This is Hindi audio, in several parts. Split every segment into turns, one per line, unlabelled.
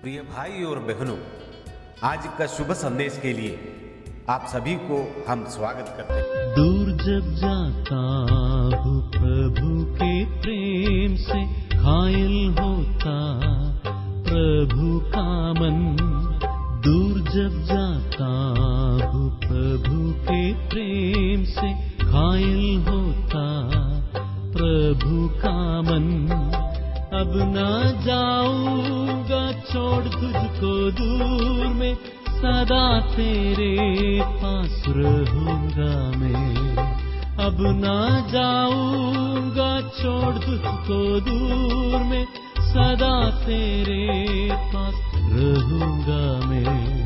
प्रिय भाई और बहनों, आज का शुभ संदेश के लिए आप सभी को हम स्वागत करते हैं।
दूर जब जाता हूँ प्रभु के प्रेम से, घायल होता प्रभु का मन। दूर जब जाता हूँ प्रभु के प्रेम से, घायल होता प्रभु का मन। अब ना जाऊंगा छोड़ तुझको दूर में, सदा तेरे पास रहूंगा मैं। अब ना जाऊंगा छोड़ तुझको दूर में, सदा तेरे पास रहूंगा मैं।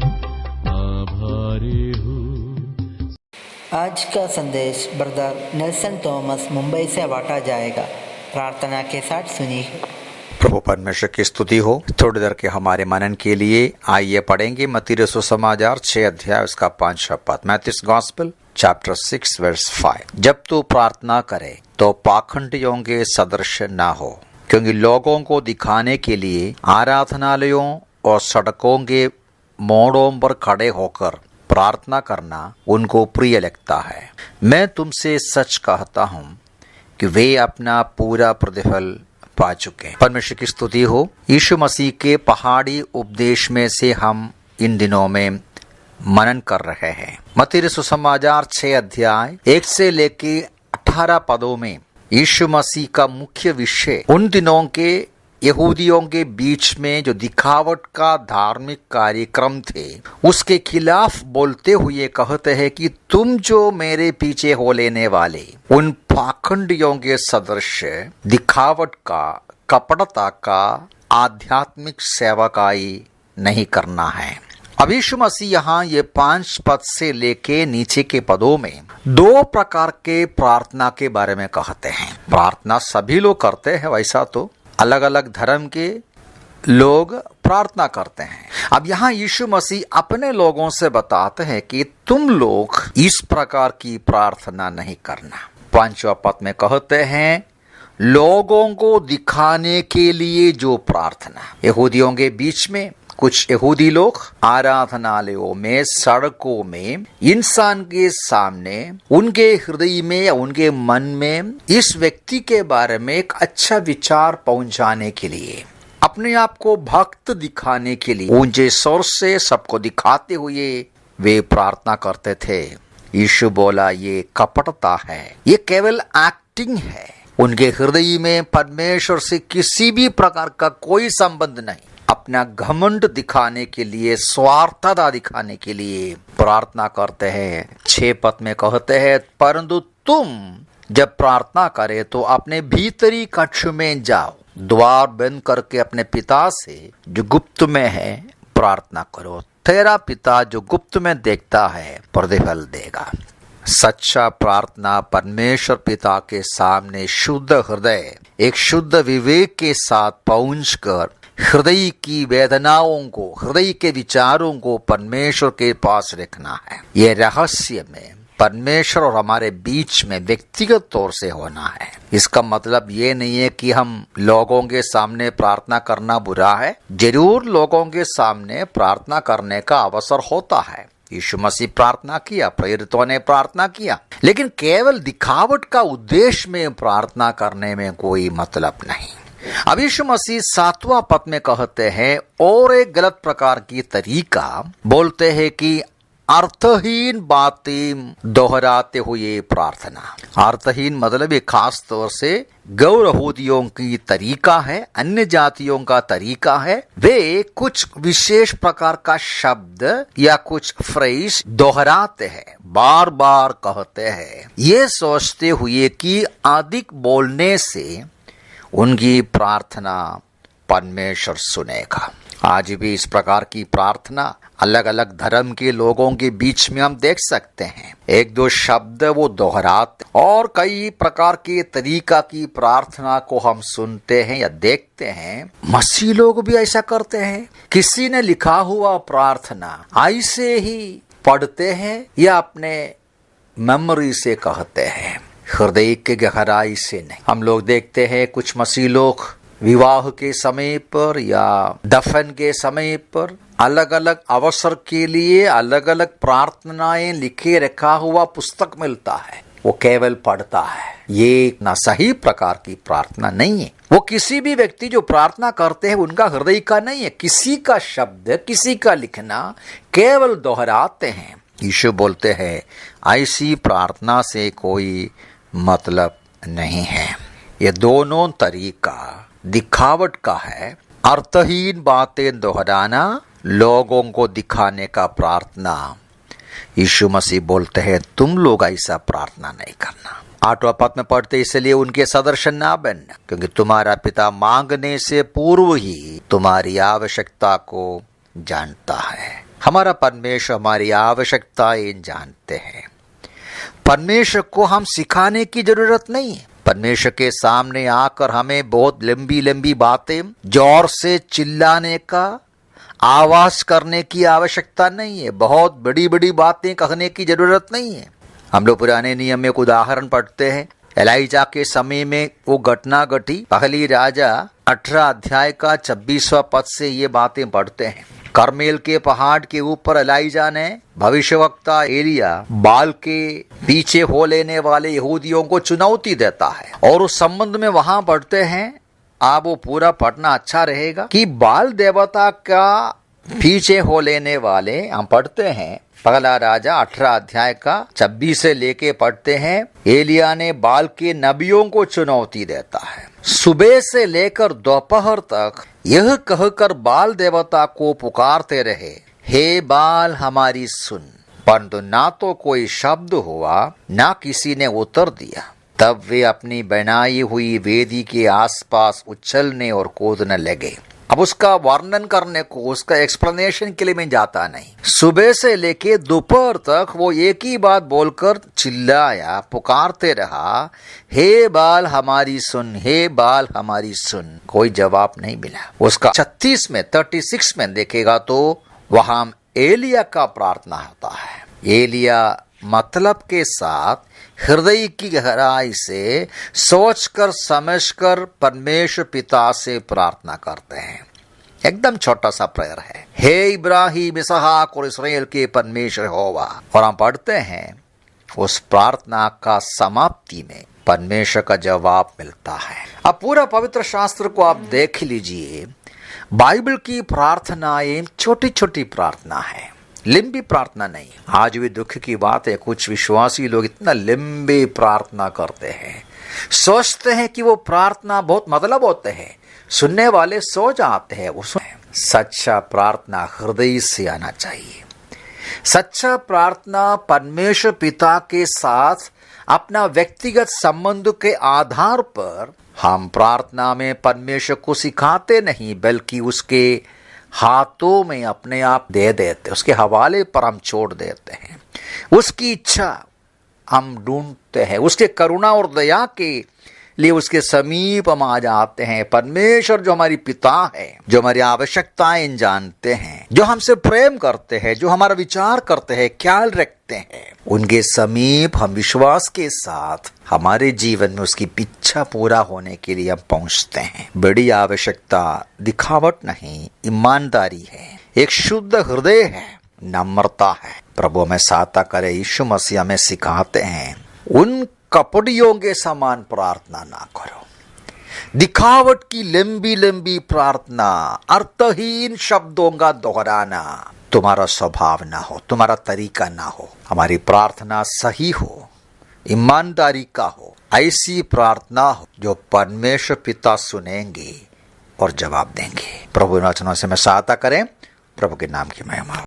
आभारी हूँ।
आज का संदेश ब्रदर नेल्सन थॉमस मुंबई से बांटा जाएगा। प्रार्थना के साथ सुनिए।
प्रभु परमेश्वर की स्तुति हो। थोड़ी देर के हमारे मनन के लिए आइए पढ़ेंगे मत्ती रसूल समाचार 6 अध्याय उसका 5वां पद। Matthew's gospel chapter 6 verse 5। जब तू प्रार्थना करे तो पाखंडियों के सदृश ना हो, क्योंकि लोगों को दिखाने के लिए आराधनालयों और सड़कों के मोड़ों पर खड़े होकर प्रार्थना करना उनको प्रिय लगता है। मैं तुमसे सच कहता हूँ कि वे अपना पूरा प्रतिफल पा चुके हैं। परमेश्वर की स्तुति हो। यीशु मसीह के पहाड़ी उपदेश में से हम इन दिनों में मनन कर रहे हैं। मत्ती रसूल समाचार 6 अध्याय 1 से लेके 18 पदों में यीशु मसीह का मुख्य विषय उन दिनों के यहूदियों के बीच में जो दिखावट का धार्मिक कार्यक्रम थे उसके खिलाफ बोलते हुए कहते हैं कि तुम जो मेरे पीछे हो लेने वाले उन पाखंडियों के सदृश दिखावट का, कपटता का, आध्यात्मिक सेवकाई नहीं करना है। अब यीशु मसीह यहाँ ये 5 पद से लेके नीचे के पदों में 2 प्रकार के प्रार्थना के बारे में कहते हैं। प्रार्थना सभी लोग करते हैं, वैसा तो अलग अलग धर्म के लोग प्रार्थना करते हैं। अब यहाँ यीशु मसीह अपने लोगों से बताते हैं कि तुम लोग इस प्रकार की प्रार्थना नहीं करना। 5वां पद में कहते हैं लोगों को दिखाने के लिए जो प्रार्थना। यहूदियों के बीच में कुछ यहूदी लोग आराधनालयों में, सड़कों में, इंसान के सामने, उनके हृदय में या उनके मन में इस व्यक्ति के बारे में एक अच्छा विचार पहुंचाने के लिए, अपने आप को भक्त दिखाने के लिए ऊंचे स्वर से सबको दिखाते हुए वे प्रार्थना करते थे। यीशु बोला ये कपटता है, ये केवल एक्टिंग है। उनके हृदय में परमेश्वर से किसी भी प्रकार का कोई संबंध नहीं। अपना घमंड दिखाने के लिए, स्वार्थता दिखाने के लिए प्रार्थना करते हैं। 6 पद में कहते हैं परंतु तुम जब प्रार्थना करे तो अपने भीतरी कक्ष में जाओ, द्वार बंद करके अपने पिता से जो गुप्त में है प्रार्थना करो। तेरा पिता जो गुप्त में देखता है प्रतिफल देगा। सच्चा प्रार्थना परमेश्वर पिता के सामने शुद्ध हृदय, एक शुद्ध विवेक के साथ पहुंचकर हृदय की वेदनाओं को, हृदय के विचारों को परमेश्वर के पास रखना है। ये रहस्य में परमेश्वर और हमारे बीच में व्यक्तिगत तौर से होना है। इसका मतलब ये नहीं है कि हम लोगों के सामने प्रार्थना करना बुरा है। जरूर लोगों के सामने प्रार्थना करने का अवसर होता है। यीशु मसीह प्रार्थना किया, प्रेरितों ने प्रार्थना किया, लेकिन केवल दिखावट का उद्देश्य में प्रार्थना करने में कोई मतलब नहीं। अब यीशु मसीह 7वां पद में कहते हैं और एक गलत प्रकार की तरीका बोलते हैं कि अर्थहीन बातें दोहराते हुए प्रार्थना। अर्थहीन मतलब एक खास तौर से गैर यहूदियों की तरीका है, अन्य जातियों का तरीका है। वे कुछ विशेष प्रकार का शब्द या कुछ फ्रेज दोहराते हैं, बार बार कहते हैं, ये सोचते हुए कि अधिक बोलने से उनकी प्रार्थना परमेश्वर सुनेगा। आज भी इस प्रकार की प्रार्थना अलग अलग धर्म के लोगों के बीच में हम देख सकते हैं। 1-2 शब्द वो दोहराते और कई प्रकार के तरीका की प्रार्थना को हम सुनते हैं या देखते हैं। मसीह लोग भी ऐसा करते हैं। किसी ने लिखा हुआ प्रार्थना ऐसे ही पढ़ते हैं या अपने मेमोरी से कहते हैं, हृदय के गहराई से नहीं। हम लोग देखते हैं कुछ मसीह लोग विवाह के समय पर या दफन के समय पर अलग अलग अवसर के लिए अलग अलग प्रार्थनाएं लिखे रखा हुआ पुस्तक मिलता है, वो केवल पढ़ता है। ये ना सही प्रकार की प्रार्थना नहीं है। वो किसी भी व्यक्ति जो प्रार्थना करते हैं उनका हृदय का नहीं है, किसी का शब्द किसी का लिखना केवल दोहराते हैं। यीशु बोलते हैं ऐसी प्रार्थना से कोई मतलब नहीं है। ये दोनों तरीका दिखावट का है, अर्थहीन बातें दोहराना, लोगों को दिखाने का प्रार्थना। यीशु मसीह बोलते हैं तुम लोग ऐसा प्रार्थना नहीं करना। 8वां पद में पढ़ते इसलिए उनके सदृश ना बनना, क्योंकि तुम्हारा पिता मांगने से पूर्व ही तुम्हारी आवश्यकता को जानता है। हमारा परमेश्वर हमारी आवश्यकताएं जानते हैं। परमेश्वर को हम सिखाने की जरूरत नहीं है। परमेश्वर के सामने आकर हमें बहुत लंबी लंबी बातें जोर से चिल्लाने का, आवाज करने की आवश्यकता नहीं है। बहुत बड़ी बड़ी बातें कहने की जरूरत नहीं है। हम लोग पुराने नियम में एक उदाहरण पढ़ते हैं। एलाइजा के समय में वो घटना घटी। पहली राजा 18 अध्याय का 26वां पद से ये बातें पढ़ते हैं। करमेल के पहाड़ के ऊपर एलाइजा ने भविष्यवक्ता एलिया बाल के पीछे हो लेने वाले यहूदियों को चुनौती देता है, और उस संबंध में वहां पढ़ते हैं, आप वो पूरा पढ़ना अच्छा रहेगा, कि बाल देवता का पीछे हो लेने वाले, हम पढ़ते हैं पहला राजा 18 अध्याय का 26 से लेके पढ़ते हैं। एलिया ने बाल के नबियों को चुनौती देता है। सुबह से लेकर दोपहर तक यह कहकर बाल देवता को पुकारते रहे, हे बाल हमारी सुन, परंतु ना तो कोई शब्द हुआ ना किसी ने उत्तर दिया। तब वे अपनी बनाई हुई वेदी के आसपास उछलने और कूदने लगे। अब उसका वर्णन करने को, उसका एक्सप्लेनेशन के लिए मैं जाता नहीं। सुबह से लेके दोपहर तक वो एक ही बात बोलकर चिल्लाया, पुकारते रहा, हे बाल हमारी सुन, हे बाल हमारी सुन। कोई जवाब नहीं मिला। उसका 36 में देखेगा तो वहां एलिया का प्रार्थना होता है। एलिया मतलब के साथ हृदय की गहराई से सोचकर समझकर परमेश्वर पिता से प्रार्थना करते हैं। एकदम छोटा सा प्रेयर है, हे इब्राहिम इसहाक और इस्राएल के परमेश्वर होवा। और हम पढ़ते हैं उस प्रार्थना का समाप्ति में परमेश्वर का जवाब मिलता है। अब पूरा पवित्र शास्त्र को आप देख लीजिए। बाइबल की प्रार्थनाएं छोटी छोटी प्रार्थना है, लंबी प्रार्थना नहीं। आज भी दुख की बात है, कुछ विश्वासी लोग इतना लंबी प्रार्थना करते हैं, सोचते हैं कि वो प्रार्थना बहुत मतलब होते हैं, सुनने वाले सो जाते हैं। सच्चा प्रार्थना हृदय से आना चाहिए। सच्चा प्रार्थना परमेश्वर पिता के साथ अपना व्यक्तिगत संबंध के आधार पर हम प्रार्थना में परमेश्वर को सिखाते नहीं, बल्कि उसके हाथों में अपने आप दे देते, उसके हवाले पर हम छोड़ देते हैं। उसकी इच्छा हम ढूंढते हैं, उसके करुणा और दया के लिए उसके समीप हम आ जाते हैं। परमेश्वर जो हमारी पिता है, जो हमारी आवश्यकताएं जानते हैं, जो हमसे प्रेम करते हैं, जो हमारा विचार करते हैं, ख्याल रखते हैं, उनके समीप हम विश्वास के साथ हमारे जीवन में उसकी इच्छा पूरा होने के लिए हम पहुंचते हैं। बड़ी आवश्यकता दिखावट नहीं, ईमानदारी है, एक शुद्ध हृदय है, नम्रता है। प्रभु हमें सहायता करे। यीशु मसीह हमें सिखाते हैं, उन कपड़ियों के समान प्रार्थना ना करो। दिखावट की लंबी लंबी प्रार्थना, अर्थहीन शब्दों का दोहराना तुम्हारा स्वभाव ना हो, तुम्हारा तरीका ना हो। हमारी प्रार्थना सही हो, ईमानदारी का हो, ऐसी प्रार्थना हो जो परमेश्वर पिता सुनेंगे और जवाब देंगे। प्रभु वचनों से मैं सहायता करें। प्रभु के नाम की महिमा।